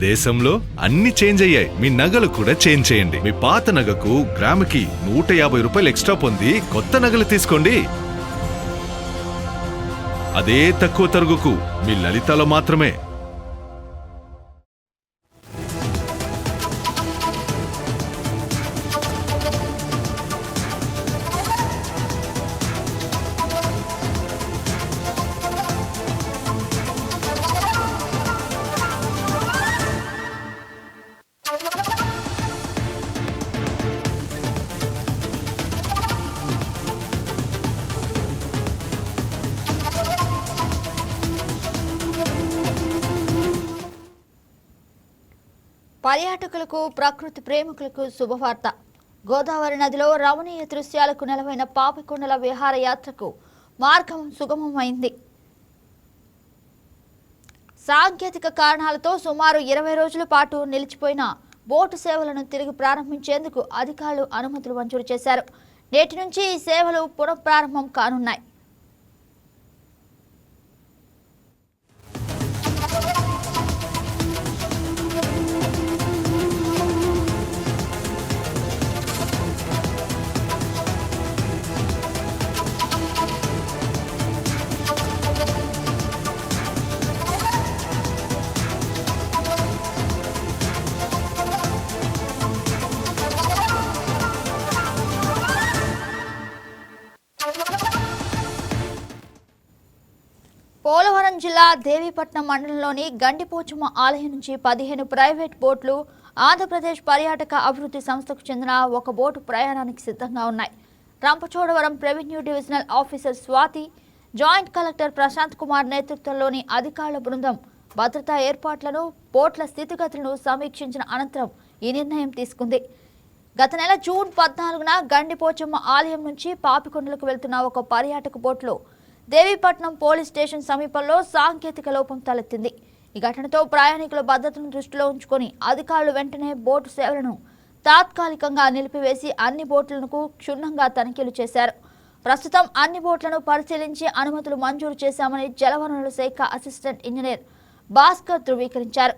దేశంలో అన్ని చేంజ్ అయ్యాయి. మీ నగలు కూడా చేంజ్ చేయండి. మీ పాత నగకు గ్రాముకి 150 రూపాయలు ఎక్స్ట్రా పొంది కొత్త నగలు తీసుకోండి. అదే తక్కువ తరుగుకు మీ లలితలో మాత్రమే. పర్యాటకులకు, ప్రకృతి ప్రేమికులకు శుభవార్త. గోదావరి నదిలో రమణీయ దృశ్యాలకు నెలవైన పాపికొండల విహారయాత్రకు మార్గం సుగమమైంది. సాంకేతిక కారణాలతో సుమారు 20 రోజుల పాటు నిలిచిపోయిన బోటు సేవలను తిరిగి ప్రారంభించేందుకు అధికారులు అనుమతులు మంజూరు చేశారు. నేటి నుంచి ఈ సేవలు పునఃప్రారంభం కానున్నాయి. పోలవరం జిల్లా దేవీపట్నం మండలంలోని గండిపోచమ్మ ఆలయం నుంచి 15 ప్రైవేట్ బోట్లు ఆంధ్రప్రదేశ్ పర్యాటక అభివృద్ధి సంస్థకు చెందిన ఒక బోటు ప్రయాణానికి సిద్ధంగా ఉన్నాయి. Rampachodavaram revenue divisional officer Swathi, joint collector Prashant Kumar నేతృత్వంలోని అధికారుల బృందం భద్రతా ఏర్పాట్లను, బోట్ల స్థితిగతులను సమీక్షించిన అనంతరం ఈ నిర్ణయం తీసుకుంది. గత నెల జూన్ 14న గండిపోచమ్మ ఆలయం నుంచి పాపికొండలకు వెళ్తున్న ఒక పర్యాటక బోట్లో దేవీపట్నం పోలీస్ స్టేషన్ సమీపంలో సాంకేతిక లోపం తలెత్తింది. ఈ ఘటనతో ప్రయాణికుల భద్రతను దృష్టిలో ఉంచుకొని అధికారులు వెంటనే బోటు సేవలను తాత్కాలికంగా నిలిపివేసి అన్ని బోట్లకు క్షుణ్ణంగా తనిఖీలు చేశారు. ప్రస్తుతం అన్ని బోట్లను పరిశీలించి అనుమతులు మంజూరు చేశామని జలవనరుల శాఖ అసిస్టెంట్ ఇంజనీర్ భాస్కర్ ధృవీకరించారు.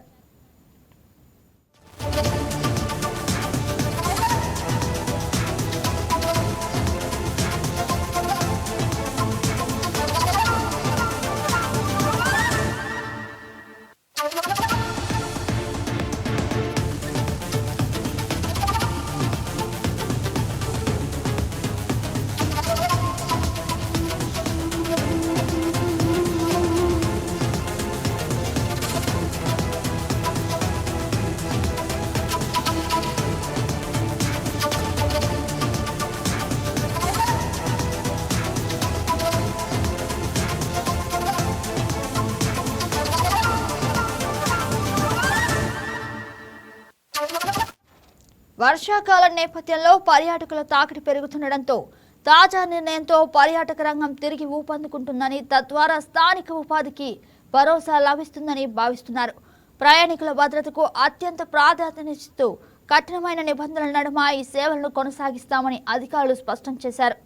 వర్షాకాలం నేపథ్యంలో పర్యాటకుల తాకిడి పెరుగుతుండటంతో తాజా నిర్ణయంతో పర్యాటక రంగం తిరిగి ఊపందుకుంటుందని, తద్వారా స్థానిక ఉపాధికి భరోసా లభిస్తుందని భావిస్తున్నారు. ప్రయాణికుల భద్రతకు అత్యంత ప్రాధాన్యతనిస్తూ కఠినమైన నిబంధనల నడుమ ఈ సేవలను కొనసాగిస్తామని అధికారులు స్పష్టం చేశారు.